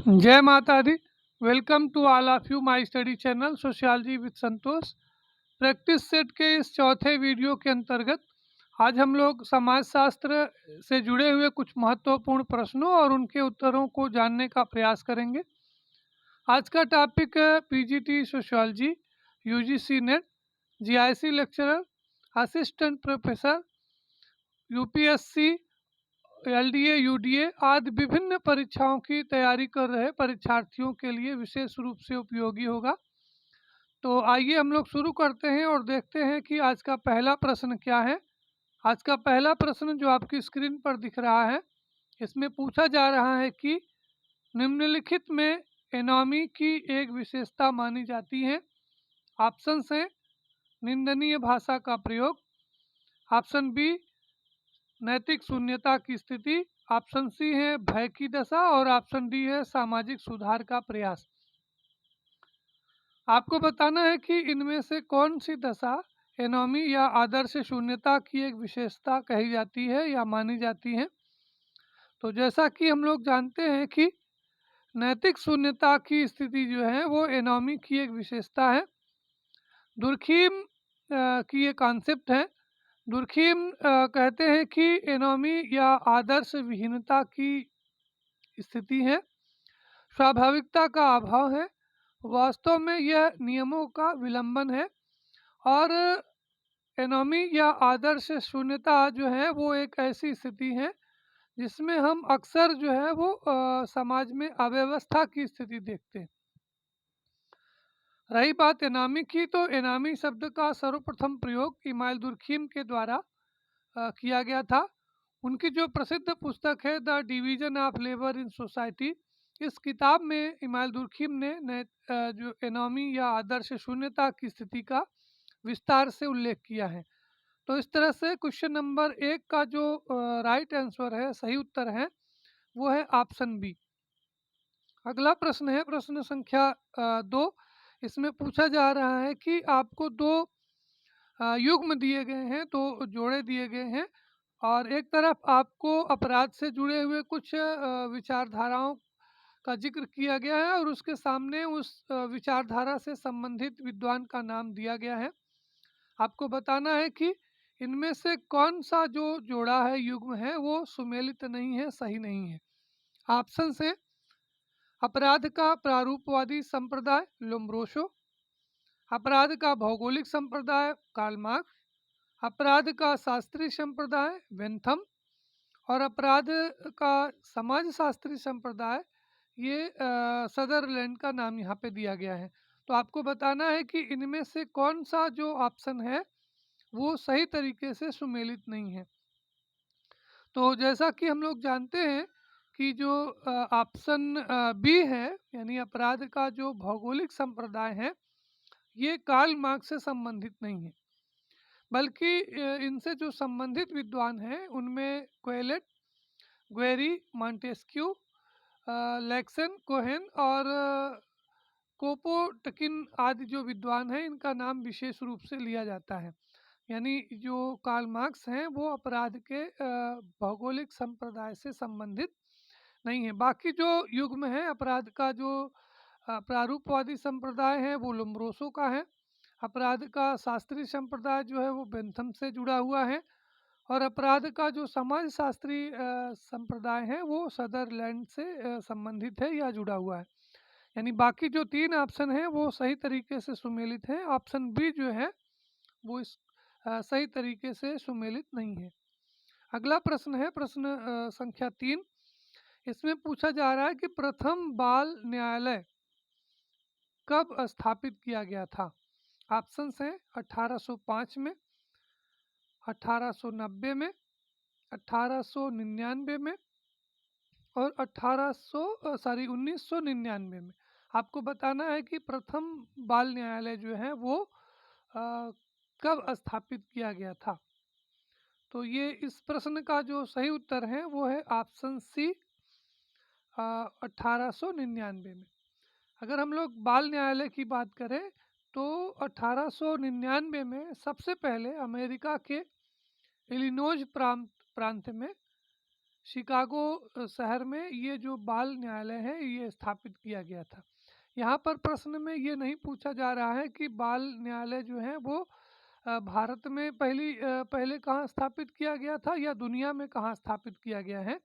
जय माता दी। Welcome to all of you my study channel sociology with Santosh. Practice set के इस चौथे वीडियो के अंतर्गत आज हम लोग समाजशास्त्र से जुड़े हुए कुछ महत्वपूर्ण प्रश्नों और उनके उत्तरों को जानने का प्रयास करेंगे। आज का टॉपिक है PGT sociology, UGC net, GIC lecturer, assistant professor, UPSC, LDA, UDA आदि विभिन्न परीक्षाओं की तैयारी कर रहे परीक्षार्थियों के लिए विशेष रूप से उपयोगी होगा। तो आइए हम लोग शुरू करते हैं और देखते हैं कि आज का पहला प्रश्न क्या है। आज का पहला प्रश्न जो आपकी स्क्रीन पर दिख रहा है, इसमें पूछा जा रहा है कि निम्नलिखित में एनॉमी की एक विशेषता मानी जाती है। ऑप्शंस हैं निंदनीय भाषा का प्रयोग, ऑप्शन बी नैतिक शून्यता की स्थिति, ऑप्शन सी है भय की दशा और ऑप्शन डी है सामाजिक सुधार का प्रयास। आपको बताना है कि इनमें से कौन सी दशा एनोमी या आदर्श शून्यता की एक विशेषता कही जाती है या मानी जाती है। तो जैसा कि हम लोग जानते हैं कि नैतिक शून्यता की स्थिति जो है वो एनोमी की एक विशेषता है। दुर्खीम की ये कॉन्सेप्ट है। दुर्खीम कहते हैं कि एनोमी या आदर्श विहीनता की स्थिति है, स्वाभाविकता का अभाव है, वास्तव में यह नियमों का विलंबन है। और एनोमी या आदर्श शून्यता जो है वो एक ऐसी स्थिति है जिसमें हम अक्सर जो है वो समाज में अव्यवस्था की स्थिति देखते हैं। रही बात एनामी की, तो एनामी शब्द का सर्वप्रथम प्रयोग इमाइल दुर्खीम के द्वारा किया गया था। उनकी जो प्रसिद्ध पुस्तक है the division of labour in society, इस किताब में इमाइल दुर्खीम ने जो एनोमी या आदर्श शून्यता की स्थिति का विस्तार से उल्लेख किया है। तो इस तरह से क्वेश्चन नंबर 1 का जो राइट आंसर है, सही उत्तर है, वो है ऑप्शन बी। अगला प्रश्न है प्रश्न संख्या 2। इसमें पूछा जा रहा है कि आपको दो युग्म दिए गए हैं, दो जोड़े दिए गए हैं और एक तरफ आपको अपराध से जुड़े हुए कुछ विचारधाराओं का जिक्र किया गया है और उसके सामने उस विचारधारा से संबंधित विद्वान का नाम दिया गया है। आपको बताना है कि इनमें से कौन सा जो जोड़ा है, युग्म है, वो सुमेलित नहीं है, सही नहीं है। ऑप्शन है अपराध का प्रारूपवादी संप्रदाय लोम्ब्रोसो, अपराध का भौगोलिक संप्रदाय कार्ल मार्क्स, अपराध का शास्त्रीय संप्रदाय बेंथम और अपराध का समाजशास्त्री संप्रदाय ये सदरलैंड का नाम यहाँ पे दिया गया है। तो आपको बताना है कि इनमें से कौन सा जो ऑप्शन है वो सही तरीके से सुमेलित नहीं है। तो जैसा कि हम लोग जानते हैं कि जो ऑप्शन बी है, यानी अपराध का जो भौगोलिक संप्रदाय है, ये कार्ल मार्क्स से संबंधित नहीं है, बल्कि इनसे जो संबंधित विद्वान हैं उनमें क्वेलेट, ग्वेरी, मॉन्टेस्क्यू, लेक्सन, कोहेन और कोपोटकिन आदि जो विद्वान हैं, इनका नाम विशेष रूप से लिया जाता है। यानी जो कार्ल मार्क्स हैं वो अपराध के भौगोलिक संप्रदाय से संबंधित नहीं है। बाकी जो युग्म है अपराध का, जो प्रारूपवादी संप्रदाय है वो लोम्ब्रोसो का है, अपराध का शास्त्रीय संप्रदाय जो है वो बेंथम से जुड़ा हुआ है और अपराध का जो समाजशास्त्री संप्रदाय है वो सदरलैंड से संबंधित है या जुड़ा हुआ है। यानी बाकी जो 3 ऑप्शन हैं वो सही तरीके से सुमेलित हैं। ऑप्शन बी जो है वो इस सही तरीके से सुमेलित नहीं है। अगला प्रश्न है प्रश्न संख्या 3। इसमें पूछा जा रहा है कि प्रथम बाल न्यायालय कब स्थापित किया गया था। ऑप्शंस हैं 1805 में, 1890 में, 1899 में और 1999 में। आपको बताना है कि प्रथम बाल न्यायालय जो है वो कब स्थापित किया गया था। तो ये इस प्रश्न का जो सही उत्तर है वो है ऑप्शन सी 1899 में। अगर हम लोग बाल न्यायालय की बात करें तो 1899 में सबसे पहले अमेरिका के इलिनोज प्रांत में शिकागो शहर में ये जो बाल न्यायालय है ये स्थापित किया गया था। यहाँ पर प्रश्न में ये नहीं पूछा जा रहा है कि बाल न्यायालय जो है वो भारत में पहले कहाँ स्थापित किया गया था या दुनिया में कहाँ स्थापित किया गया है।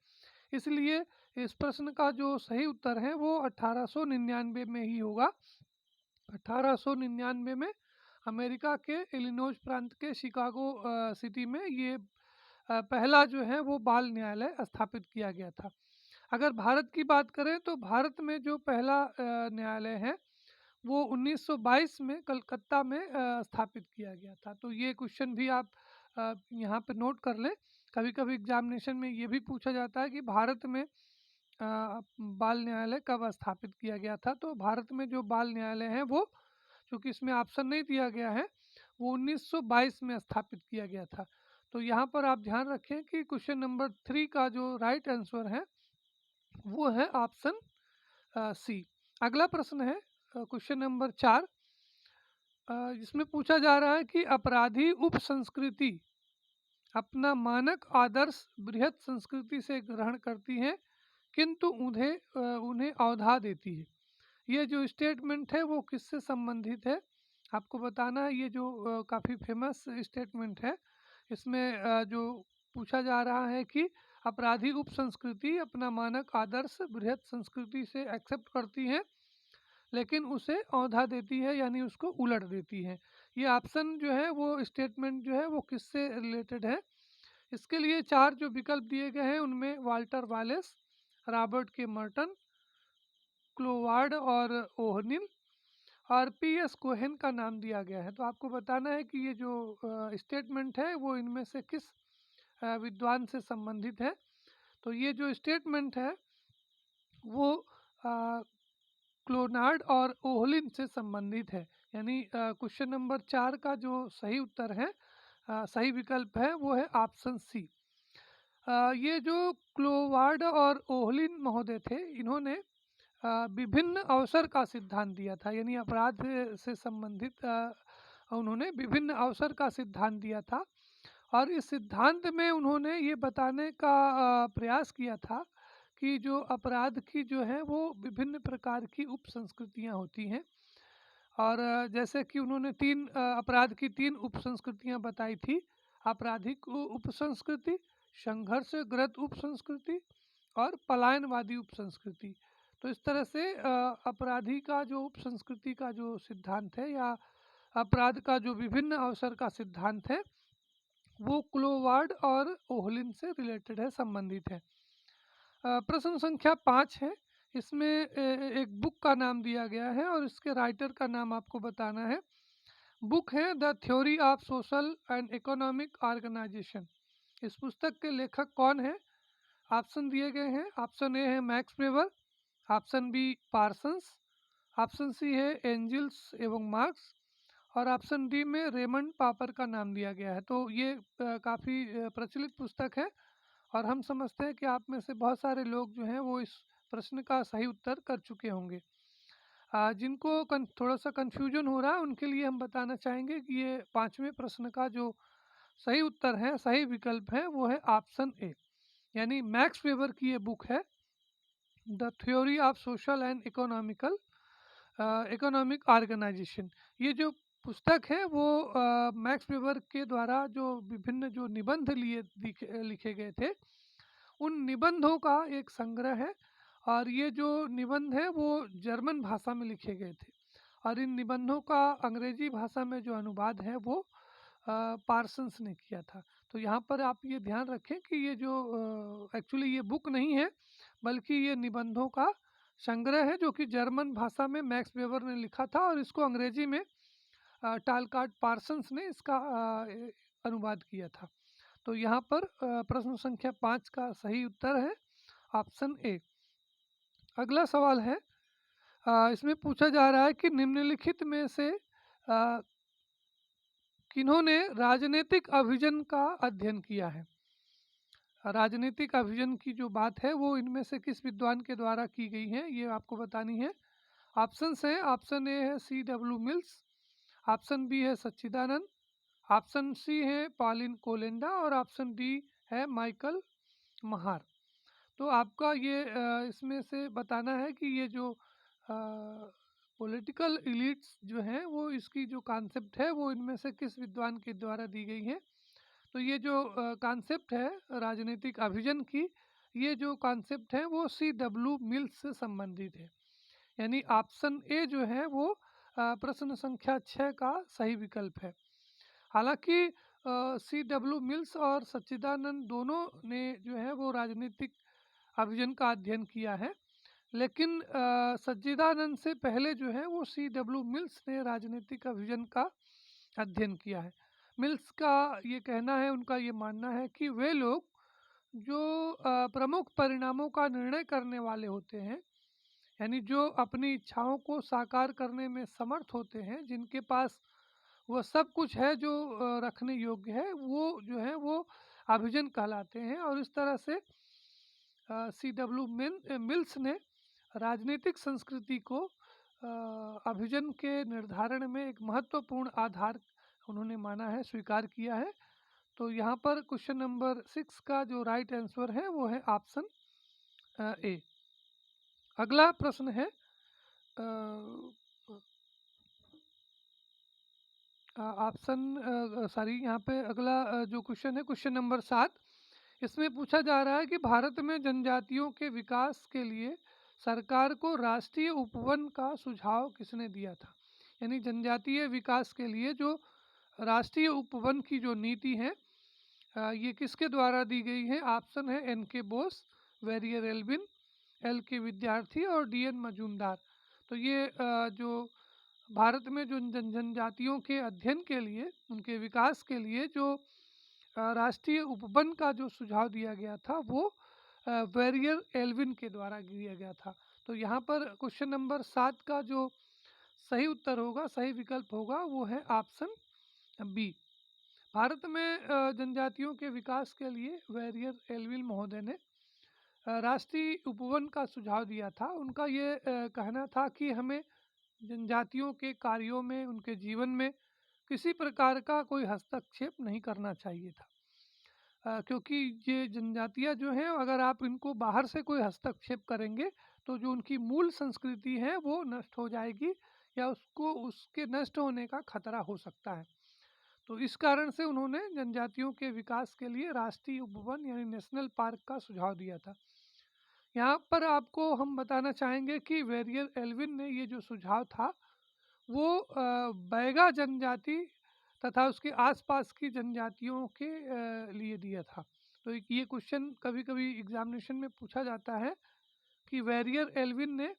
इसलिए इस प्रश्न का जो सही उत्तर है वो 1899 में ही होगा। 1899 में अमेरिका के इलिनोइस प्रांत के शिकागो सिटी में ये पहला जो है वो बाल न्यायालय स्थापित किया गया था। अगर भारत की बात करें तो भारत में जो पहला न्यायालय है वो 1922 में कलकत्ता में स्थापित किया गया था। तो ये क्वेश्चन भी आप यहाँ पे नोट कर लें। कभी कभी एग्जामिनेशन में ये भी पूछा जाता है कि भारत में बाल न्यायालय कब स्थापित किया गया था। तो भारत में जो बाल न्यायालय है वो, चूँकि इसमें ऑप्शन नहीं दिया गया है, वो 1922 में स्थापित किया गया था। तो यहाँ पर आप ध्यान रखें कि क्वेश्चन नंबर 3 का जो राइट आंसर है वो है ऑप्शन सी। अगला प्रश्न है क्वेश्चन नंबर 4, जिसमें पूछा जा रहा है कि अपराधी उप संस्कृति अपना मानक आदर्श बृहत संस्कृति से ग्रहण करती हैं किंतु उन्हें अवधा देती है। ये जो स्टेटमेंट है वो किससे संबंधित है, आपको बताना है। ये जो काफ़ी फेमस स्टेटमेंट है, इसमें जो पूछा जा रहा है कि अपराधी उप संस्कृति अपना मानक आदर्श बृहत संस्कृति से एक्सेप्ट करती हैं लेकिन उसे औंधा देती है, यानी उसको उलट देती है। ये ऑप्शन जो है वो स्टेटमेंट जो है वो किससे रिलेटेड है। इसके लिए 4 जो विकल्प दिए गए हैं उनमें वाल्टर वालेस, रॉबर्ट के मर्टन, क्लोवार्ड और ओहनिल और पीएस कोहेन का नाम दिया गया है। तो आपको बताना है कि ये जो स्टेटमेंट है वो इनमें से किस विद्वान से संबंधित है। तो ये जो स्टेटमेंट है वो क्लोनार्ड और ओहलिन से संबंधित है। यानी क्वेश्चन नंबर 4 का जो सही उत्तर है, सही विकल्प है, वो है ऑप्शन सी। ये जो क्लोवार्ड और ओहलिन महोदय थे, इन्होंने विभिन्न अवसर का सिद्धांत दिया था। यानी अपराध से संबंधित उन्होंने विभिन्न अवसर का सिद्धांत दिया था और इस सिद्धांत में उन्होंने ये बताने का प्रयास किया था कि जो अपराध की जो है वो विभिन्न प्रकार की उप संस्कृतियाँ होती हैं। और जैसे कि उन्होंने अपराध की 3 उप संस्कृतियाँ बताई थी, आपराधिक उप संस्कृति, संघर्षग्रस्त उप संस्कृति और पलायनवादी उप संस्कृति। तो इस तरह से अपराधी का जो उप संस्कृति का जो सिद्धांत है या अपराध का जो विभिन्न अवसर का सिद्धांत है वो क्लोवार्ड और ओहलिन से रिलेटेड है, संबंधित है। प्रश्न संख्या 5 है। इसमें एक बुक का नाम दिया गया है और इसके राइटर का नाम आपको बताना है। बुक है the theory of social and economic organization. इस पुस्तक के लेखक कौन है? ऑप्शन दिए गए हैं। ऑप्शन ए है Max Weber, option B Parsons, option C है एंजल्स एवं मार्क्स और ऑप्शन डी में रेमंड पापर का नाम दिया गया है। तो ये काफ़ी प्रचलित पुस्तक है और हम समझते हैं कि आप में से बहुत सारे लोग जो हैं वो इस प्रश्न का सही उत्तर कर चुके होंगे। जिनको थोड़ा सा कन्फ्यूजन हो रहा है उनके लिए हम बताना चाहेंगे कि ये 5वें प्रश्न का जो सही उत्तर है, सही विकल्प है, वो है ऑप्शन ए। यानी मैक्स वेबर की ये बुक है the theory of social and economic organization. ये जो पुस्तक है वो मैक्स वेबर के द्वारा जो विभिन्न जो निबंध लिखे गए थे उन निबंधों का एक संग्रह है और ये जो निबंध है वो जर्मन भाषा में लिखे गए थे और इन निबंधों का अंग्रेजी भाषा में जो अनुवाद है वो पार्सन्स ने किया था। तो यहाँ पर आप ये ध्यान रखें कि ये जो एक्चुअली ये बुक नहीं है बल्कि ये निबंधों का संग्रह है जो कि जर्मन भाषा में मैक्स वेबर ने लिखा था और इसको अंग्रेजी में टालकाट पार्सन्स ने इसका अनुवाद किया था। तो यहाँ पर प्रश्न संख्या 5 का सही उत्तर है ऑप्शन ए। अगला सवाल है, इसमें पूछा जा रहा है कि निम्नलिखित में से किन्होंने राजनीतिक अभिजन का अध्ययन किया है। राजनीतिक अभिजन की जो बात है वो इनमें से किस विद्वान के द्वारा की गई है ये आपको बतानी है। ऑप्शन है, ऑप्शन ए है C.W. मिल्स, ऑप्शन बी है सच्चिदानंद, ऑप्शन सी है पॉलिन कोलेंडा और ऑप्शन डी है माइकल महार। तो आपका ये इसमें से बताना है कि ये जो पॉलिटिकल एलिट्स जो हैं वो इसकी जो कॉन्सेप्ट है वो इनमें से किस विद्वान के द्वारा दी गई है। तो ये जो कॉन्सेप्ट है राजनीतिक अभिजन की, ये जो कॉन्सेप्ट है वो C.W. मिल्स से संबंधित है। यानी ऑप्शन ए जो है वो प्रश्न संख्या 6 का सही विकल्प है। हालांकि C.W. मिल्स और सच्चिदानंद दोनों ने जो है वो राजनीतिक अभिजन का अध्ययन किया है, लेकिन सच्चिदानंद से पहले जो है वो C.W. मिल्स ने राजनीतिक अभिजन का अध्ययन किया है। मिल्स का ये कहना है, उनका ये मानना है कि वे लोग जो प्रमुख परिणामों का निर्णय करने वाले होते हैं, यानी जो अपनी इच्छाओं को साकार करने में समर्थ होते हैं, जिनके पास वह सब कुछ है जो रखने योग्य है, वो जो है वो अभिजन कहलाते हैं। और इस तरह से C.W. मिल्स ने राजनीतिक संस्कृति को अभिजन के निर्धारण में एक महत्वपूर्ण आधार उन्होंने माना है, स्वीकार किया है। तो यहाँ पर क्वेश्चन नंबर 6 का जो राइट आंसर है वो है ऑप्शन ए। अगला प्रश्न है यहाँ पे अगला जो क्वेश्चन है क्वेश्चन नंबर 7। इसमें पूछा जा रहा है कि भारत में जनजातियों के विकास के लिए सरकार को राष्ट्रीय उपवन का सुझाव किसने दिया था। यानी जनजातीय विकास के लिए जो राष्ट्रीय उपवन की जो नीति है ये किसके द्वारा दी गई है। ऑप्शन है N.K. Bose, Verrier Elwin, L.K. विद्यार्थी और D.N. मजूमदार। तो ये जो भारत में जो जनजातियों के अध्ययन के लिए, उनके विकास के लिए जो राष्ट्रीय उपवन का जो सुझाव दिया गया था वो वेरियर एल्विन के द्वारा दिया गया था। तो यहाँ पर क्वेश्चन नंबर 7 का जो सही उत्तर होगा, सही विकल्प होगा, वो है ऑप्शन बी। भारत में जनजातियों के विकास के लिए वेरियर एल्विन महोदय ने राष्ट्रीय उपवन का सुझाव दिया था। उनका ये कहना था कि हमें जनजातियों के कार्यों में, उनके जीवन में किसी प्रकार का कोई हस्तक्षेप नहीं करना चाहिए था, क्योंकि ये जनजातियाँ जो हैं अगर आप इनको बाहर से कोई हस्तक्षेप करेंगे तो जो उनकी मूल संस्कृति है वो नष्ट हो जाएगी या उसको उसके नष्ट होने का खतरा हो सकता है। तो इस कारण से उन्होंने जनजातियों के विकास के लिए राष्ट्रीय उपवन यानी नेशनल पार्क का सुझाव दिया था। यहाँ पर आपको हम बताना चाहेंगे कि वेरियर एल्विन ने ये जो सुझाव था वो बैगा जनजाति तथा उसके आसपास की जनजातियों के लिए दिया था। तो ये क्वेश्चन कभी कभी एग्जामिनेशन में पूछा जाता है कि वेरियर एल्विन ने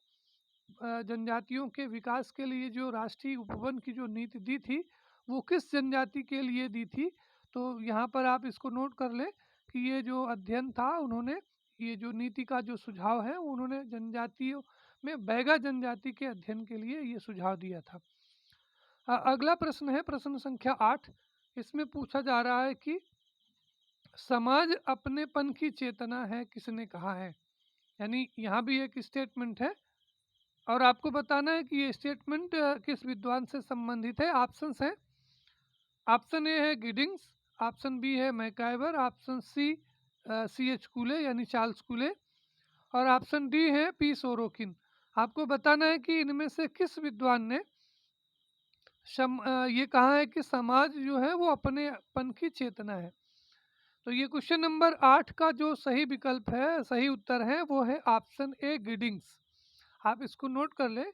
जनजातियों के विकास के लिए जो राष्ट्रीय उपवन की जो नीति दी थी वो किस जनजाति के लिए दी थी। तो यहाँ पर आप इसको नोट कर लें कि ये जो अध्ययन था, उन्होंने ये जो नीति का जो सुझाव है उन्होंने जनजातियों में बैगा जनजाति के अध्ययन के लिए ये सुझाव दिया था। अगला प्रश्न है प्रश्न संख्या 8। इसमें पूछा जा रहा है कि समाज अपनेपन की चेतना है किसने कहा है। यानी यहाँ भी एक स्टेटमेंट है और आपको बताना है कि ये स्टेटमेंट किस विद्वान से संबंधित है। ऑप्शंस हैं, ऑप्शन ए है गिडिंग्स, ऑप्शन बी है मैकाइवर, ऑप्शन सी C.H. कूले यानी चार्ल्स कूले और ऑप्शन डी है P. सोरोकिन। आपको बताना है कि इनमें से किस विद्वान ने ये कहा है कि समाज जो है वो अपनेपन की चेतना है। तो ये क्वेश्चन नंबर 8 का जो सही विकल्प है, सही उत्तर है, वो है ऑप्शन ए गिडिंग्स। आप इसको नोट कर लें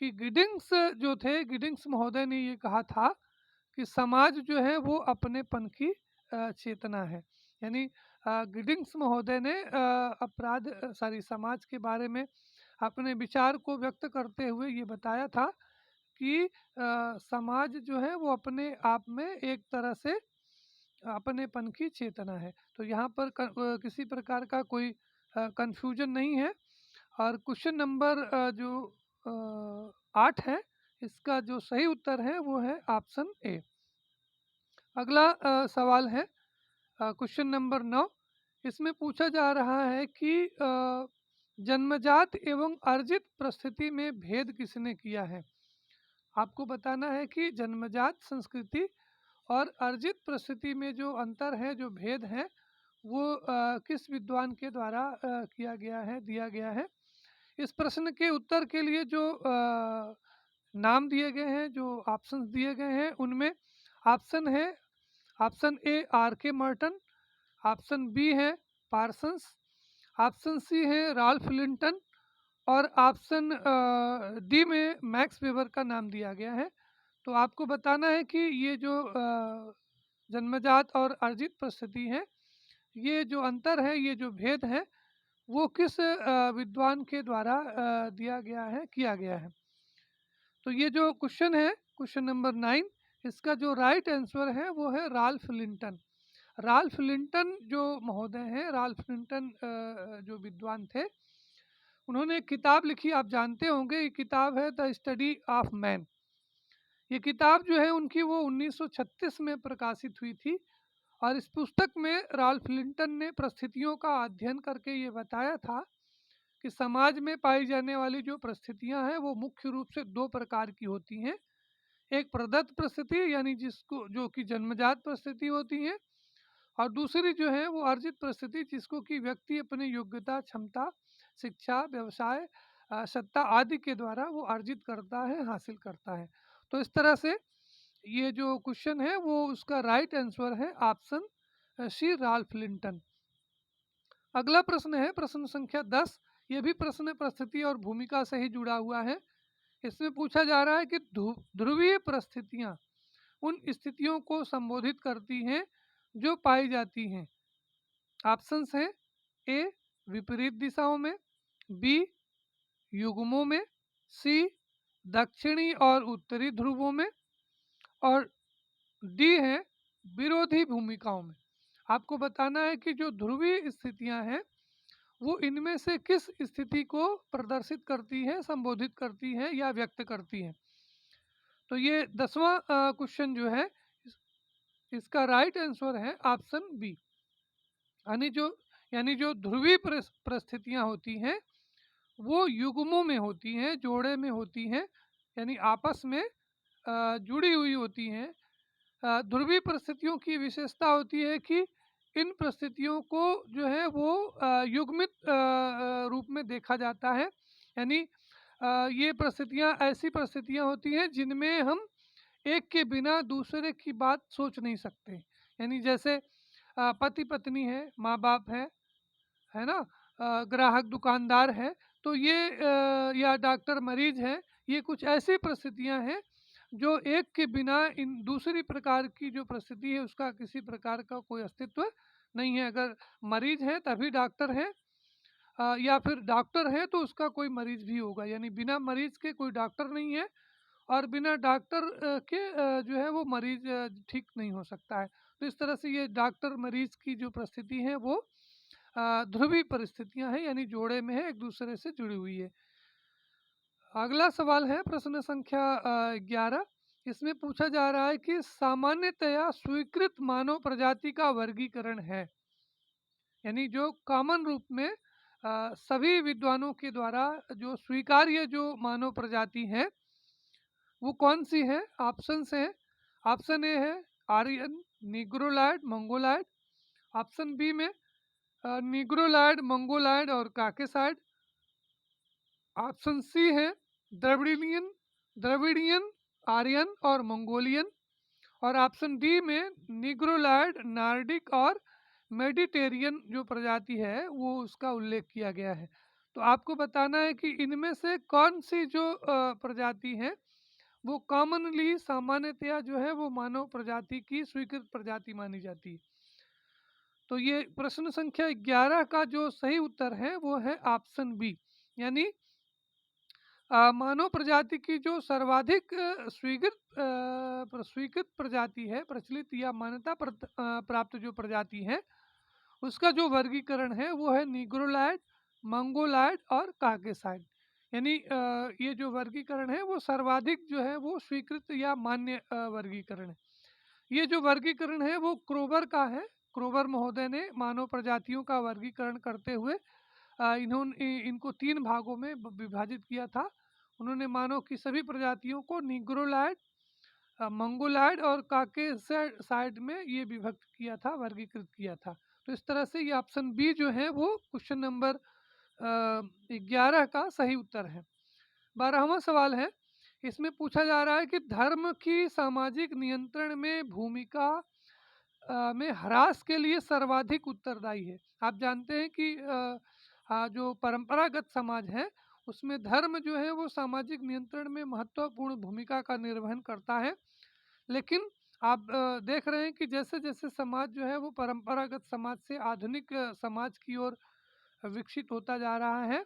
कि गिडिंग्स जो थे, गिडिंग्स महोदय ने ये कहा था कि समाज जो है वो अपनेपन की चेतना है। यानी गिडिंग्स महोदय ने समाज के बारे में अपने विचार को व्यक्त करते हुए ये बताया था कि समाज जो है वो अपने आप में एक तरह से अपनेपन की चेतना है। तो यहाँ पर किसी प्रकार का कोई कंफ्यूजन नहीं है और क्वेश्चन नंबर जो 8 है इसका जो सही उत्तर है वो है ऑप्शन ए। अगला सवाल है क्वेश्चन नंबर 9। इसमें पूछा जा रहा है कि जन्मजात एवं अर्जित परिस्थिति में भेद किसने किया है। आपको बताना है कि जन्मजात संस्कृति और अर्जित परिस्थिति में जो अंतर है, जो भेद है, वो किस विद्वान के द्वारा किया गया है, दिया गया है। इस प्रश्न के उत्तर के लिए जो नाम दिए गए हैं, जो ऑप्शंस दिए गए हैं, उनमें ऑप्शन है, ऑप्शन ए आर के मर्टन, ऑप्शन बी है पार्सन्स, ऑप्शन सी है राल्फ लिंटन और ऑप्शन डी में मैक्स वेबर का नाम दिया गया है। तो आपको बताना है कि ये जो जन्मजात और अर्जित परिस्थिति है, ये जो अंतर है, ये जो भेद है, वो किस विद्वान के द्वारा दिया गया है, किया गया है। तो ये जो क्वेश्चन है, क्वेश्चन नंबर 9, इसका जो राइट आंसर है वो है राल्फ लिंटन। राल्फ लिंटन जो महोदय हैं, राल्फ लिंटन जो विद्वान थे, उन्होंने एक किताब लिखी, आप जानते होंगे, ये किताब है द स्टडी ऑफ मैन। ये किताब जो है उनकी वो 1936 में प्रकाशित हुई थी और इस पुस्तक में राल्फ लिंटन ने परिस्थितियों का अध्ययन करके ये बताया था कि समाज में पाई जाने वाली जो परिस्थितियां हैं वो मुख्य रूप से दो प्रकार की होती हैं। एक प्रदत्त परिस्थिति यानी जिसको जो कि जन्मजात परिस्थिति होती है, और दूसरी जो है वो अर्जित परिस्थिति जिसको कि व्यक्ति अपनी योग्यता, क्षमता, शिक्षा, व्यवसाय, सत्ता आदि के द्वारा वो अर्जित करता है, हासिल करता है। तो इस तरह से ये जो क्वेश्चन है वो उसका राइट आंसर है ऑप्शन सी राल्फ लिंटन। अगला प्रश्न है प्रश्न संख्या 10। ये भी प्रश्न परिस्थिति और भूमिका से ही जुड़ा हुआ है। इसमें पूछा जा रहा है कि ध्रुवीय परिस्थितियां उन स्थितियों को संबोधित करती हैं जो पाई जाती हैं। ऑप्शंस हैं ए विपरीत दिशाओं में, बी युग्मों में, सी दक्षिणी और उत्तरी ध्रुवों में और डी है विरोधी भूमिकाओं में। आपको बताना है कि जो ध्रुवीय स्थितियां हैं वो इनमें से किस स्थिति को प्रदर्शित करती है, संबोधित करती है या व्यक्त करती है। तो ये 10वां क्वेश्चन जो है इसका राइट आंसर है ऑप्शन बी। यानी जो ध्रुवीय परिस्थितियां होती हैं वो युग्मों में होती हैं, जोड़े में होती हैं, यानी आपस में जुड़ी हुई होती हैं। ध्रुवीय परिस्थितियों की विशेषता होती है कि इन परिस्थितियों को जो है वो युग्मित रूप में देखा जाता है। यानी ये परिस्थितियां ऐसी परिस्थितियां होती हैं जिनमें हम एक के बिना दूसरे की बात सोच नहीं सकते। यानी जैसे पति पत्नी है, माँ बाप है ना, ग्राहक दुकानदार है, तो ये या डॉक्टर मरीज है, ये कुछ ऐसी परिस्थितियां हैं जो एक के बिना इन दूसरी प्रकार की जो परिस्थिति है उसका किसी प्रकार का कोई अस्तित्व नहीं है। अगर मरीज है तभी डॉक्टर है, या फिर डॉक्टर है तो उसका कोई मरीज भी होगा, यानी बिना मरीज के कोई डॉक्टर नहीं है और बिना डॉक्टर के जो है वो मरीज ठीक नहीं हो सकता है। तो इस तरह से ये डॉक्टर मरीज की जो परिस्थिति है वो ध्रुवीय परिस्थितियां हैं, यानी जोड़े में है, एक दूसरे से जुड़ी हुई है। अगला सवाल है प्रश्न संख्या 11। इसमें पूछा जा रहा है कि सामान्यतया स्वीकृत मानव प्रजाति का वर्गीकरण है, यानी जो कॉमन रूप में सभी विद्वानों के द्वारा जो स्वीकार्य जो मानव प्रजाति है वो कौन सी है। ऑप्शन है, ऑप्शन ए है आर्यन, निग्रोलैड, मंगोलैड। ऑप्शन बी में निग्रोलैड, मंगोलैड और काकेसाइड। ऑप्शन सी है द्रविडियन, आर्यन और मंगोलियन। और ऑप्शन डी में निग्रोलैड, नार्डिक और मेडिटेरियन जो प्रजाति है वो उसका उल्लेख किया गया है। तो आपको बताना है कि इनमें से कौन सी जो प्रजाति है वो कॉमनली, सामान्यतया जो है वो मानव प्रजाति की स्वीकृत प्रजाति मानी जाती है। तो ये प्रश्न संख्या 11 का जो सही उत्तर है वो है ऑप्शन बी, यानी मानव प्रजाति की जो सर्वाधिक स्वीकृत प्रजाति है, प्रचलित या मान्यता प्राप्त जो प्रजाति है, उसका जो वर्गीकरण है वो है निग्रोलैड, मंगोलैड और काकेसाइड। यानी ये जो वर्गीकरण है वो सर्वाधिक जो है वो स्वीकृत या मान्य वर्गीकरण है। ये जो वर्गीकरण है वो क्रोबर का है। क्रोबर महोदय ने मानव प्रजातियों का वर्गीकरण करते हुए इन्होंने इनको 3 भागों में विभाजित किया था। उन्होंने मानव की सभी प्रजातियों को निग्रोलैड, मंगोलायड और काकेसाइड में ये विभक्त किया था, वर्गीकृत किया था। तो इस तरह से ये ऑप्शन बी जो है वो क्वेश्चन नंबर 11 का सही उत्तर है। 12वां सवाल है, इसमें पूछा जा रहा है कि धर्म की सामाजिक नियंत्रण में भूमिका में ह्रास के लिए सर्वाधिक उत्तरदायी है। आप जानते हैं कि जो परंपरागत समाज है उसमें धर्म जो है वो सामाजिक नियंत्रण में महत्वपूर्ण भूमिका का निर्वहन करता है। लेकिन आप देख रहे हैं कि जैसे जैसे समाज जो है वो परंपरागत समाज से आधुनिक समाज की ओर विकसित होता जा रहा है,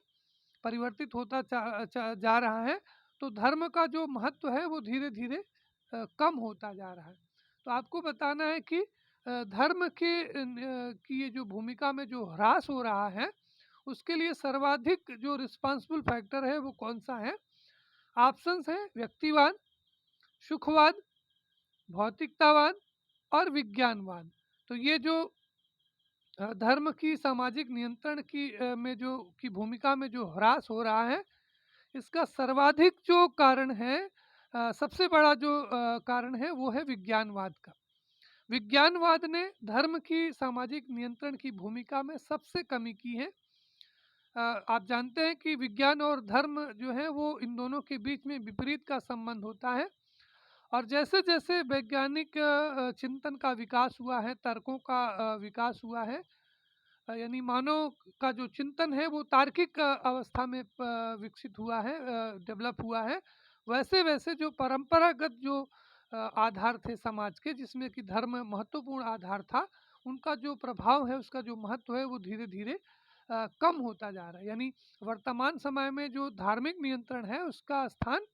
परिवर्तित होता जा रहा है, तो धर्म का जो महत्व है वो धीरे धीरे कम होता जा रहा है। तो आपको बताना है कि धर्म के की ये जो भूमिका में जो ह्रास हो रहा है उसके लिए सर्वाधिक जो रिस्पॉन्सिबल फैक्टर है वो कौन सा है। ऑप्शंस हैं व्यक्तिवाद, सुखवाद, भौतिकतावाद और विज्ञानवाद। तो ये जो धर्म की सामाजिक नियंत्रण की में जो की भूमिका में जो ह्रास हो रहा है इसका सर्वाधिक जो कारण है, सबसे बड़ा जो कारण है वो है विज्ञानवाद का। विज्ञानवाद ने धर्म की सामाजिक नियंत्रण की भूमिका में सबसे कमी की है। आप जानते हैं कि विज्ञान और धर्म जो है वो इन दोनों के बीच में विपरीत का संबंध होता है, और जैसे जैसे वैज्ञानिक चिंतन का विकास हुआ है, तर्कों का विकास हुआ है, यानी मानव का जो चिंतन है वो तार्किक अवस्था में विकसित हुआ है, डेवलप हुआ है, वैसे वैसे जो परंपरागत जो आधार थे समाज के जिसमें कि धर्म महत्वपूर्ण आधार था, उनका जो प्रभाव है, उसका जो महत्व है वो धीरे धीरे कम होता जा रहा है। यानी वर्तमान समय में जो धार्मिक नियंत्रण है उसका स्थान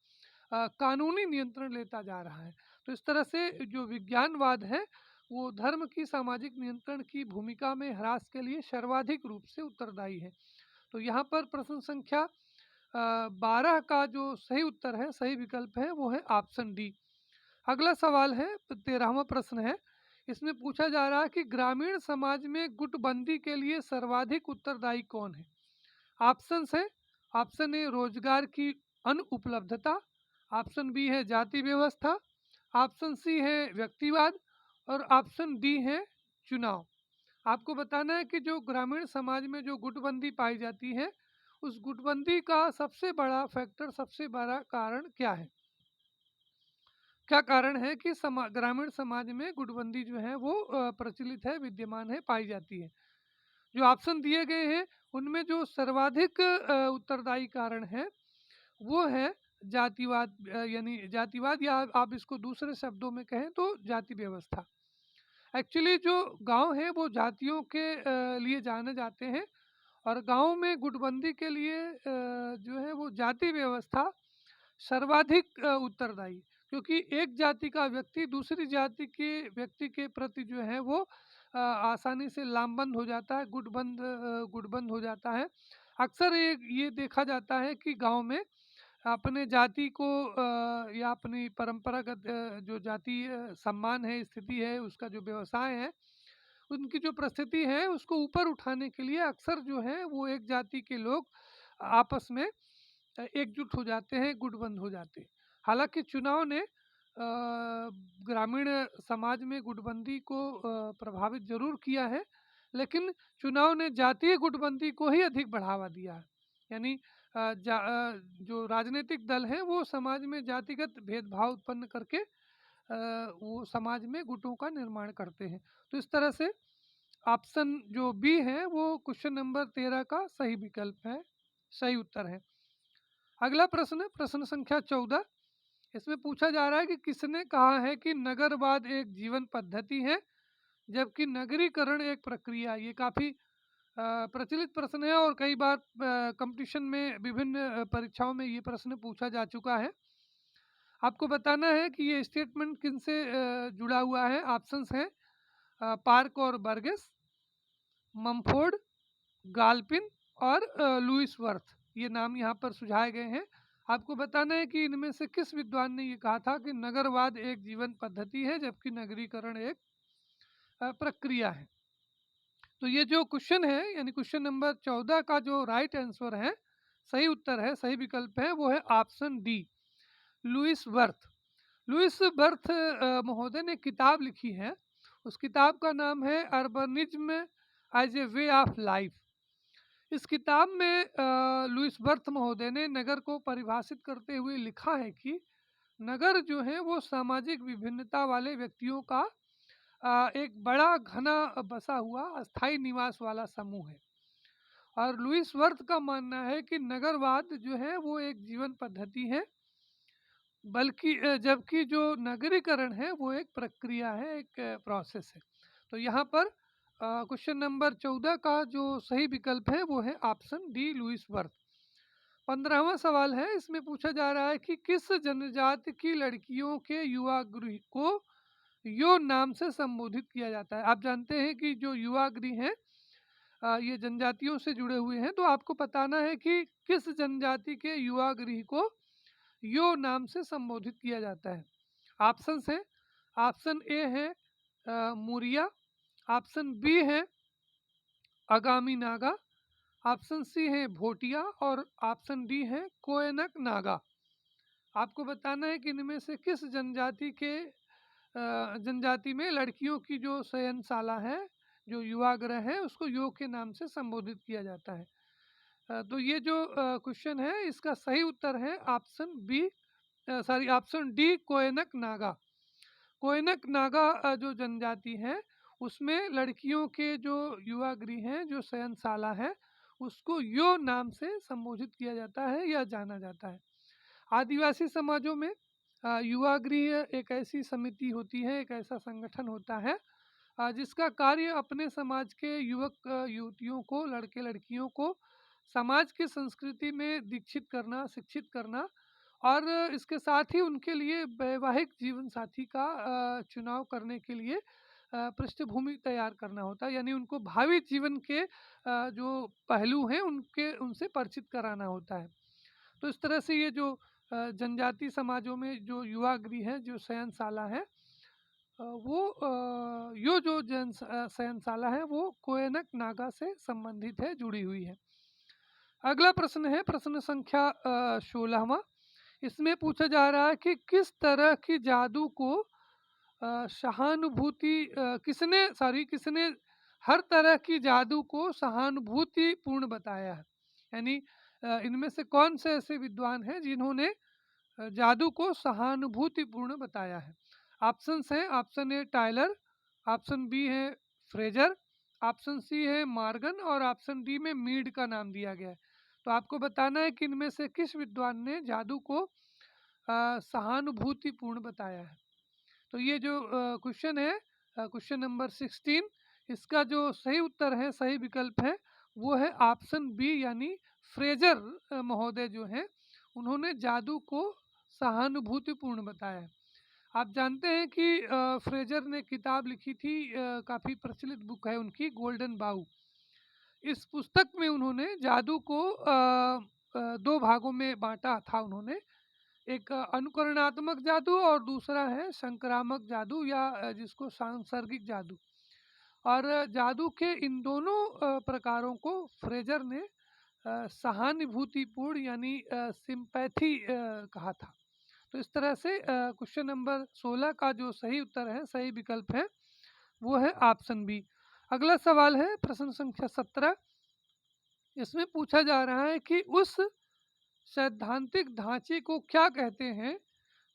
कानूनी नियंत्रण लेता जा रहा है। तो इस तरह से जो विज्ञानवाद है वो धर्म की सामाजिक नियंत्रण की भूमिका में ह्रास के लिए सर्वाधिक रूप से उत्तरदायी है। तो यहाँ पर प्रश्न संख्या 12 का जो सही उत्तर है, सही विकल्प है वो है ऑप्शन डी। अगला सवाल है, 13वां प्रश्न है। इसमें पूछा जा रहा है कि ग्रामीण समाज में गुटबंदी के लिए सर्वाधिक उत्तरदायी कौन है। ऑप्शन है, ऑप्शन ए रोजगार की अनुपलब्धता, ऑप्शन बी है जाति व्यवस्था, ऑप्शन सी है व्यक्तिवाद और ऑप्शन डी है चुनाव। आपको बताना है कि जो ग्रामीण समाज में जो गुटबंदी पाई जाती है उस गुटबंदी का सबसे बड़ा फैक्टर, सबसे बड़ा कारण क्या है। क्या कारण है कि ग्रामीण समाज में गुटबंदी जो है वो प्रचलित है, विद्यमान है, पाई जाती है। जो ऑप्शन दिए गए हैं उनमें जो सर्वाधिक उत्तरदायी कारण है वो है जातिवाद, यानी जातिवाद, या आप इसको दूसरे शब्दों में कहें तो जाति व्यवस्था। एक्चुअली जो गांव है वो जातियों के लिए जाने जाते हैं, और गांव में गुटबंदी के लिए जो है वो जाति व्यवस्था सर्वाधिक उत्तरदायी, क्योंकि एक जाति का व्यक्ति दूसरी जाति के व्यक्ति के प्रति जो है वो आसानी से लामबंद हो जाता है, गुटबंद हो जाता है। अक्सर ये देखा जाता है कि गांव में अपने जाति को या अपनी परंपरागत जो जातीय सम्मान है, स्थिति है, उसका जो व्यवसाय है, उनकी जो परिस्थिति है उसको ऊपर उठाने के लिए अक्सर जो है वो एक जाति के लोग आपस में एकजुट हो जाते हैं, गुटबंद हो जाते हैं। हालांकि चुनाव ने ग्रामीण समाज में गुटबंदी को प्रभावित जरूर किया है, लेकिन चुनाव ने जातीय गुटबंदी को ही अधिक बढ़ावा दिया है। यानी जो राजनीतिक दल हैं वो समाज में जातिगत भेदभाव उत्पन्न करके वो समाज में गुटों का निर्माण करते हैं। तो इस तरह से ऑप्शन जो बी है वो क्वेश्चन नंबर 13 का सही विकल्प है, सही उत्तर है। अगला प्रश्न, प्रश्न संख्या 14। इसमें पूछा जा रहा है कि किसने कहा है कि नगरवाद एक जीवन पद्धति है जबकि नगरीकरण एक प्रक्रिया। ये काफ़ी प्रचलित प्रश्न है और कई बार कंपटीशन में विभिन्न परीक्षाओं में ये प्रश्न पूछा जा चुका है। आपको बताना है कि ये स्टेटमेंट किन से जुड़ा हुआ है। ऑप्शंस हैं पार्क और बर्गेस, मम्फोर्ड, गालपिन और लुइस वर्थ। ये नाम यहाँ पर सुझाए गए हैं। आपको बताना है कि इनमें से किस विद्वान ने ये कहा था कि नगरवाद एक जीवन पद्धति है जबकि नगरीकरण एक प्रक्रिया है। तो ये जो क्वेश्चन है, यानी क्वेश्चन नंबर 14 का जो राइट आंसर है, सही उत्तर है, सही विकल्प है, वो है option D, Louis Wirth. Louis Wirth महोदय ने किताब लिखी है। उस किताब का नाम है urbanism as a way of life. इस किताब में लुईस बर्थ महोदय ने नगर को परिभाषित करते हुए लिखा है कि नगर जो है वो सामाजिक विभिन्नता वाले व्यक्तियों का एक बड़ा घना बसा हुआ अस्थायी निवास वाला समूह है। और लुईस वर्थ का मानना है कि नगरवाद जो है वो एक जीवन पद्धति है, बल्कि जबकि जो नगरीकरण है वो एक प्रक्रिया है, एक प्रोसेस है। तो यहाँ पर क्वेश्चन नंबर 14 का जो सही विकल्प है वो है ऑप्शन डी, लुईस वर्थ। 15वां सवाल है, इसमें पूछा जा रहा है कि किस जनजाति की लड़कियों के युवा गृह को यो नाम से संबोधित किया जाता है। आप जानते हैं कि जो युवा गृह हैं ये जनजातियों से जुड़े हुए हैं, तो आपको बताना है कि किस जनजाति के युवा गृह को यो नाम से संबोधित किया जाता है। ऑप्शन है, ऑप्शन ए है मुरिया, ऑप्शन बी है आगामी नागा, ऑप्शन सी है भोटिया और ऑप्शन डी है कोयनक नागा। आपको बताना है कि इनमें से किस जनजाति में लड़कियों की जो शयनशाला है, जो युवागृह है, उसको योग के नाम से संबोधित किया जाता है। तो ये जो क्वेश्चन है इसका सही उत्तर है option B, sorry option D, Konyak Naga. Konyak Naga जो जनजाति है उसमें लड़कियों के जो युवा गृह हैं, जो शयनशाला है, उसको यो नाम से संबोधित किया जाता है या जाना जाता है। आदिवासी समाजों में युवा गृह एक ऐसी समिति होती है, एक ऐसा संगठन होता है जिसका कार्य अपने समाज के युवक युवतियों को, लड़के लड़कियों को समाज की संस्कृति में दीक्षित करना, शिक्षित करना और इसके साथ ही उनके लिए वैवाहिक जीवन साथी का चुनाव करने के लिए पृष्ठभूमि तैयार करना होता है। यानी उनको भावी जीवन के जो पहलू हैं उनके उनसे परिचित कराना होता है। तो इस तरह से ये जो जनजाति समाजों में जो युवा गृह है, जो शयनशाला है, वो यो जो शयनशाला है वो कोयनक नागा से संबंधित है, जुड़ी हुई है। अगला प्रश्न है प्रश्न संख्या 16वां। इसमें पूछा जा रहा है कि किस तरह की जादू को सहानुभूति किसने हर तरह की जादू को सहानुभूतिपूर्ण बताया है। यानी इनमें से कौन से ऐसे विद्वान हैं जिन्होंने जादू को सहानुभूतिपूर्ण बताया है। ऑप्शन है, option A Tylor, option B है फ्रेजर, ऑप्शन सी है मार्गन और ऑप्शन डी में मीड का नाम दिया गया है। तो आपको बताना है कि इनमें से किस विद्वान ने जादू को सहानुभूतिपूर्ण बताया है। तो ये जो क्वेश्चन है, क्वेश्चन नंबर 16, इसका जो सही उत्तर है, सही विकल्प है वो है ऑप्शन बी, यानी फ्रेजर महोदय जो हैं उन्होंने जादू को सहानुभूतिपूर्ण बताया है। आप जानते हैं कि फ्रेजर ने किताब लिखी थी, काफ़ी प्रचलित बुक है उनकी, गोल्डन बाउ। इस पुस्तक में उन्होंने जादू को दो भागों में बांटा था उन्होंने। एक अनुकरणात्मक जादू और दूसरा है संक्रामक जादू या जिसको सांसर्गिक जादू। और जादू के इन दोनों प्रकारों को फ्रेजर ने सहानुभूतिपूर्ण यानी सिंपैथी कहा था। तो इस तरह से क्वेश्चन नंबर 16 का जो सही उत्तर है, सही विकल्प है वो है ऑप्शन बी। अगला सवाल है प्रश्न संख्या 17। इसमें पूछा जा रहा है कि उस सैद्धांतिक ढांचे को क्या कहते हैं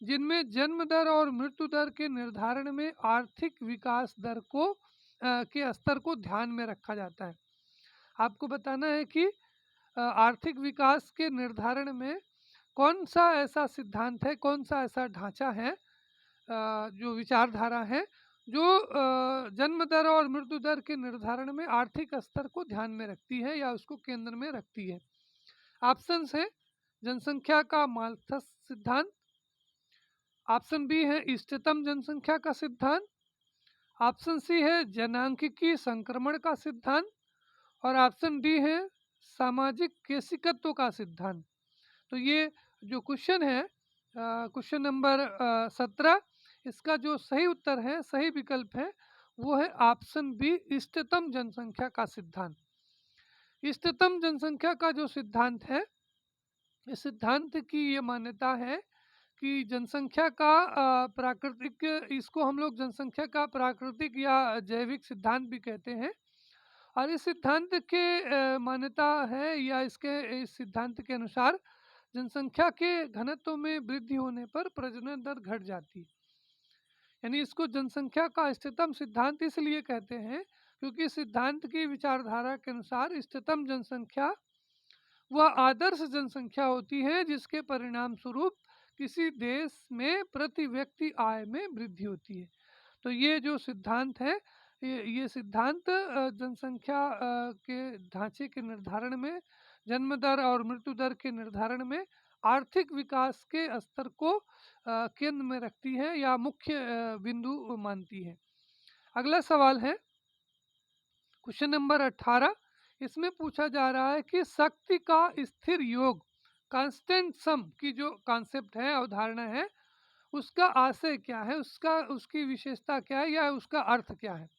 जिनमें जन्म दर और मृत्यु दर के निर्धारण में आर्थिक विकास दर को के स्तर को ध्यान में रखा जाता है। आपको बताना है कि आर्थिक विकास के निर्धारण में कौन सा ऐसा सिद्धांत है, कौन सा ऐसा ढांचा है, जो विचारधारा है जो जन्म दर और मृत्यु दर के निर्धारण में आर्थिक स्तर को ध्यान में रखती है या उसको केंद्र में रखती है। ऑप्शंस है जनसंख्या का माल्थस सिद्धांत, ऑप्शन बी है इष्टतम जनसंख्या का सिद्धांत, ऑप्शन सी है जनांकिकी संक्रमण का सिद्धांत और ऑप्शन डी है सामाजिक केसिकत्व का सिद्धांत। तो ये जो क्वेश्चन है क्वेश्चन नंबर 17, इसका जो सही उत्तर है, सही विकल्प है वो है ऑप्शन बी, इष्टतम जनसंख्या का सिद्धांत। इष्टतम जनसंख्या का जो सिद्धांत है, इस सिद्धांत की ये मान्यता है कि जनसंख्या का प्राकृतिक, इसको हम लोग जनसंख्या का प्राकृतिक या जैविक सिद्धांत भी कहते हैं। और इस सिद्धांत के मान्यता है या इसके इस सिद्धांत के अनुसार जनसंख्या के घनत्व में वृद्धि होने पर प्रजनन दर घट जाती है। यानी इसको जनसंख्या का इष्टतम सिद्धांत इसलिए कहते हैं क्योंकि इस सिद्धांत की विचारधारा के अनुसार इष्टतम जनसंख्या वह आदर्श जनसंख्या होती है जिसके परिणाम स्वरूप किसी देश में प्रति व्यक्ति आय में वृद्धि होती है। तो ये जो सिद्धांत है, ये सिद्धांत जनसंख्या के ढांचे के निर्धारण में, जन्म दर और मृत्यु दर के निर्धारण में आर्थिक विकास के स्तर को केंद्र में रखती है या मुख्य बिंदु मानती है। अगला सवाल है क्वेश्चन नंबर 18। इसमें पूछा जा रहा है कि शक्ति का स्थिर योग, कांस्टेंट सम की जो कॉन्सेप्ट है, अवधारणा है, उसका आशय क्या है, उसकी विशेषता क्या है या उसका अर्थ क्या है।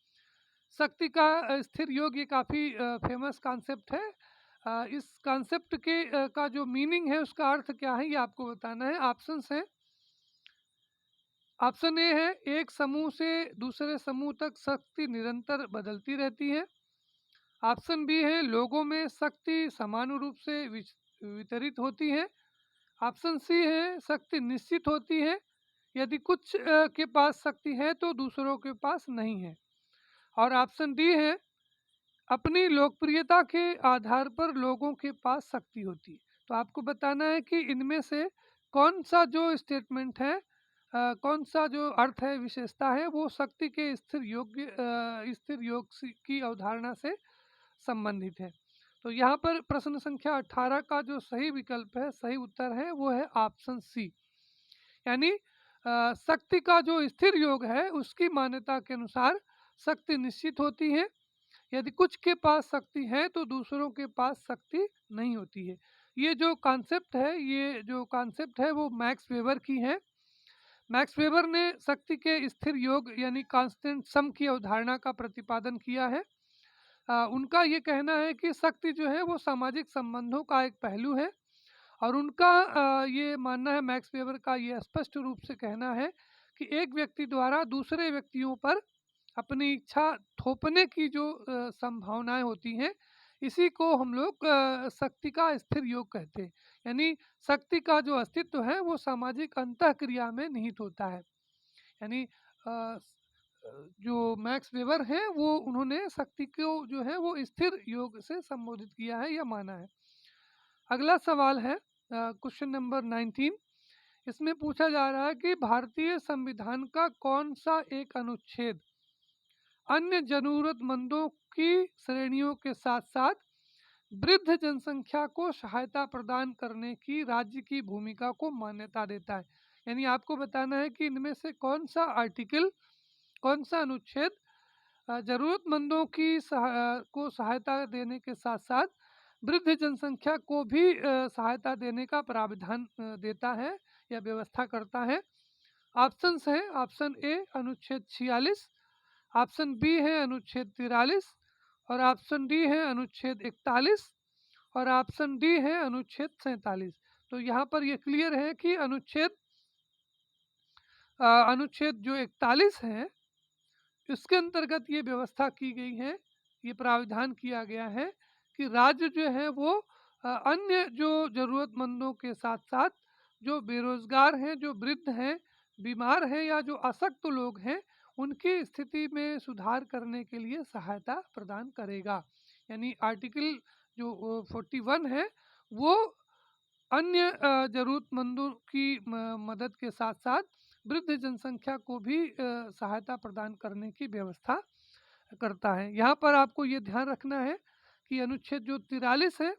शक्ति का स्थिर योग ये काफ़ी फेमस कॉन्सेप्ट है। इस कॉन्सेप्ट के का जो मीनिंग है, उसका अर्थ क्या है, ये आपको बताना है। ऑप्शंस हैं। ऑप्शन ए है एक समूह से दूसरे समूह तक शक्ति निरंतर बदलती रहती है। ऑप्शन बी है लोगों में शक्ति समान रूप से वितरित होती है। ऑप्शन सी है शक्ति निश्चित होती है, यदि कुछ के पास शक्ति है तो दूसरों के पास नहीं है। और ऑप्शन डी है अपनी लोकप्रियता के आधार पर लोगों के पास शक्ति होती है। तो आपको बताना है कि इनमें से कौन सा जो स्टेटमेंट है, कौन सा जो अर्थ है, विशेषता है, वो शक्ति के स्थिर योग की अवधारणा से संबंधित है। तो यहाँ पर प्रश्न संख्या 18 का जो सही विकल्प है, सही उत्तर है, वो है ऑप्शन सी। यानी शक्ति का जो स्थिर योग है उसकी मान्यता के अनुसार शक्ति निश्चित होती है, यदि कुछ के पास शक्ति है तो दूसरों के पास शक्ति नहीं होती है। ये जो कॉन्सेप्ट है वो मैक्स वेबर की है। मैक्स वेबर ने शक्ति के स्थिर योग यानी कांस्टेंट सम की अवधारणा का प्रतिपादन किया है। उनका ये कहना है कि शक्ति जो है वो सामाजिक संबंधों का एक पहलू है। और उनका ये मानना है, मैक्स वेबर का ये स्पष्ट रूप से कहना है कि एक व्यक्ति द्वारा दूसरे व्यक्तियों पर अपनी इच्छा थोपने की जो संभावनाएं होती हैं, इसी को हम लोग शक्ति का स्थिर योग कहते हैं। यानी शक्ति का जो अस्तित्व है वो सामाजिक अंतःक्रिया में निहित होता है। यानी जो मैक्स वेबर हैं वो उन्होंने शक्ति को जो है वो स्थिर योग से संबोधित किया है या माना है। अगला सवाल है क्वेश्चन नंबर 19। इसमें पूछा जा रहा है कि भारतीय संविधान का कौन सा एक अनुच्छेद अन्य जरूरतमंदों की श्रेणियों के साथ साथ वृद्ध जनसंख्या को सहायता प्रदान करने की राज्य की भूमिका को मान्यता देता है। यानी आपको बताना है कि इनमें से कौन सा आर्टिकल, कौन सा अनुच्छेद जरूरतमंदों की को सहायता देने के साथ साथ वृद्ध जनसंख्या को भी सहायता देने का प्रावधान देता है या व्यवस्था करता है। ऑप्शंस हैं। ऑप्शन ए अनुच्छेद 46, ऑप्शन बी है अनुच्छेद 43, और ऑप्शन डी है अनुच्छेद 41, और ऑप्शन डी है अनुच्छेद 47। तो यहाँ पर ये क्लियर है कि अनुच्छेद जो 41 है इसके अंतर्गत ये व्यवस्था की गई है, ये प्रावधान किया गया है कि राज्य जो है वो अन्य जो ज़रूरतमंदों के साथ साथ जो बेरोजगार हैं, जो वृद्ध हैं, बीमार हैं या जो अशक्त लोग हैं, उनकी स्थिति में सुधार करने के लिए सहायता प्रदान करेगा। यानी आर्टिकल जो 41 है वो अन्य ज़रूरतमंदों की मदद के साथ साथ वृद्ध जनसंख्या को भी सहायता प्रदान करने की व्यवस्था करता है। यहाँ पर आपको ये ध्यान रखना है कि अनुच्छेद जो 43 है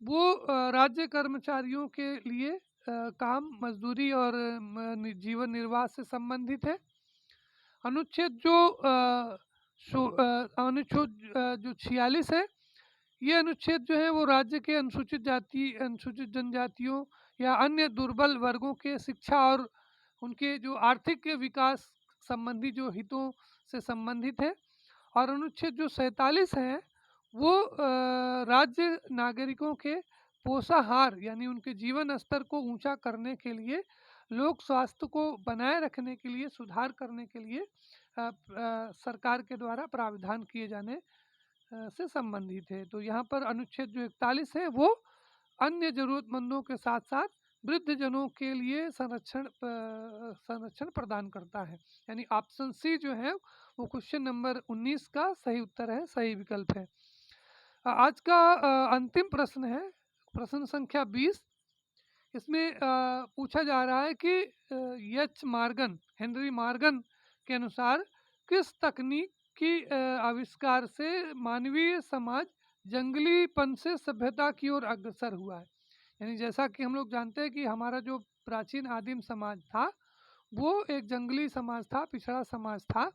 वो राज्य कर्मचारियों के लिए काम, मजदूरी और जीवन निर्वाह से संबंधित है। अनुच्छेद जो 46 है, ये अनुच्छेद जो है वो राज्य के अनुसूचित जाति, अनुसूचित जनजातियों या अन्य दुर्बल वर्गों के शिक्षा और उनके जो आर्थिक विकास संबंधी जो हितों से संबंधित है। और अनुच्छेद जो 47 है वो राज्य नागरिकों के पोषाहार यानी उनके जीवन स्तर को ऊंचा करने के लिए लोक स्वास्थ्य को बनाए रखने के लिए, सुधार करने के लिए सरकार के द्वारा प्रावधान किए जाने से संबंधित है। तो यहाँ पर अनुच्छेद जो 41 है वो अन्य ज़रूरतमंदों के साथ-साथ वृद्धजनों के लिए संरक्षण प्रदान करता है। यानी ऑप्शन सी जो है वो क्वेश्चन नंबर 19 का सही उत्तर है, सही विकल्प है। आज का अंतिम प्रश्न है, प्रश्न संख्या 20। इसमें पूछा जा रहा है कि हेनरी मॉर्गन के अनुसार किस तकनीक की आविष्कार से मानवीय समाज जंगलीपन से सभ्यता की ओर अग्रसर हुआ है। यानी जैसा कि हम लोग जानते हैं कि हमारा जो प्राचीन आदिम समाज था वो एक जंगली समाज था, पिछड़ा समाज था।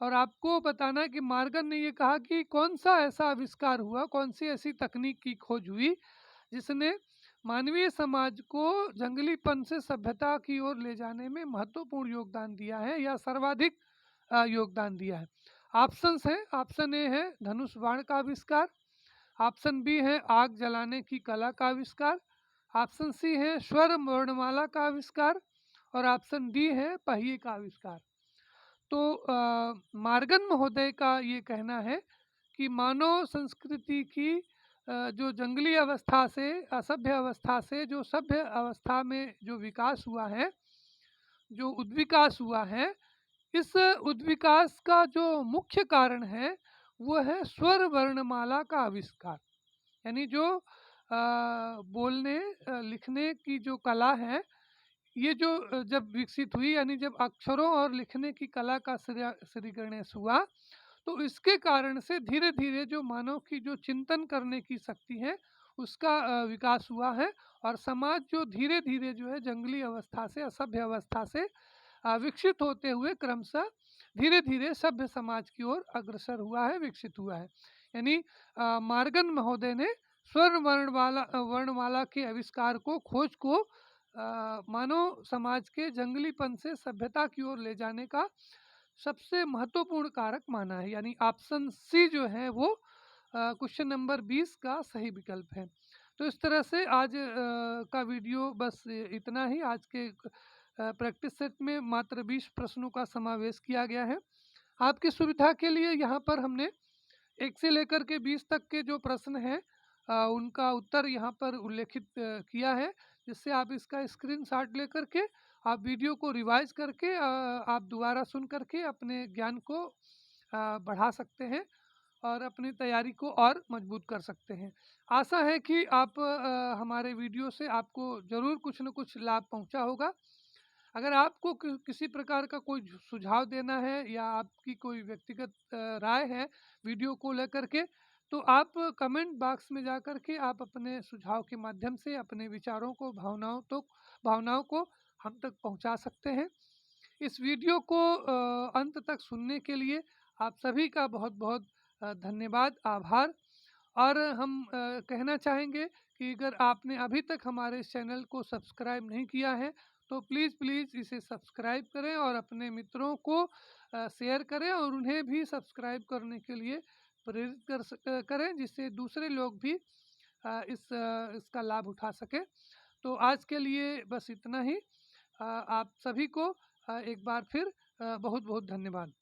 और आपको बताना है कि मॉर्गन ने ये कहा कि कौन सा ऐसा आविष्कार हुआ, कौन सी ऐसी तकनीक की खोज हुई जिसने मानवीय समाज को जंगलीपन से सभ्यता की ओर ले जाने में महत्वपूर्ण योगदान दिया है या सर्वाधिक योगदान दिया है। ऑप्शंस हैं, ऑप्शन ए है धनुष बाण का आविष्कार, ऑप्शन बी है आग जलाने की कला का आविष्कार, ऑप्शन सी है स्वर वर्णमाला का आविष्कार और ऑप्शन डी है पहिए का आविष्कार। तो मॉर्गन महोदय का ये कहना है कि मानव संस्कृति की जो जंगली अवस्था से असभ्य अवस्था से जो सभ्य अवस्था में जो विकास हुआ है, जो उद्विकास हुआ है, इस उद्विकास का जो मुख्य कारण है वो है स्वर वर्णमाला का आविष्कार। यानी जो बोलने लिखने की जो कला है, ये जो जब विकसित हुई, यानी जब अक्षरों और लिखने की कला का श्रीगणेश हुआ, तो इसके कारण से धीरे धीरे जो मानव की जो चिंतन करने की शक्ति है उसका विकास हुआ है और समाज जो धीरे धीरे जो है जंगली अवस्था से, असभ्य अवस्था से विकसित होते हुए क्रमशः धीरे धीरे सभ्य समाज की ओर अग्रसर हुआ है, विकसित हुआ है। यानी मॉर्गन महोदय ने स्वर्ण वर्णमाला के आविष्कार को, खोज को मानव समाज के जंगलीपन से सभ्यता की ओर ले जाने का सबसे महत्वपूर्ण कारक माना है। यानी ऑप्शन सी जो है वो क्वेश्चन नंबर 20 का सही विकल्प है। तो इस तरह से आज का वीडियो बस इतना ही। आज के प्रैक्टिस सेट में मात्र 20 प्रश्नों का समावेश किया गया है। आपकी सुविधा के लिए यहाँ पर हमने 1 से लेकर के 20 तक के जो प्रश्न हैं उनका उत्तर यहाँ पर उल्लेखित किया है, जिससे आप इसका स्क्रीनशॉट लेकर के आप वीडियो को रिवाइज करके आप दोबारा सुन करके अपने ज्ञान को बढ़ा सकते हैं और अपनी तैयारी को और मजबूत कर सकते हैं। आशा है कि आप हमारे वीडियो से आपको ज़रूर कुछ न कुछ लाभ पहुंचा होगा। अगर आपको किसी प्रकार का कोई सुझाव देना है या आपकी कोई व्यक्तिगत राय है वीडियो को लेकर के, तो आप कमेंट बॉक्स में जा कर के आप अपने सुझाव के माध्यम से अपने विचारों को, भावनाओं को हम तक पहुंचा सकते हैं। इस वीडियो को अंत तक सुनने के लिए आप सभी का बहुत बहुत धन्यवाद, आभार। और हम कहना चाहेंगे कि अगर आपने अभी तक हमारे इस चैनल को सब्सक्राइब नहीं किया है तो प्लीज़ इसे सब्सक्राइब करें और अपने मित्रों को शेयर करें और उन्हें भी सब्सक्राइब करने के लिए प्रेरित करें, जिससे दूसरे लोग भी इसका लाभ उठा सकें। तो आज के लिए बस इतना ही। आप सभी को एक बार फिर बहुत बहुत धन्यवाद।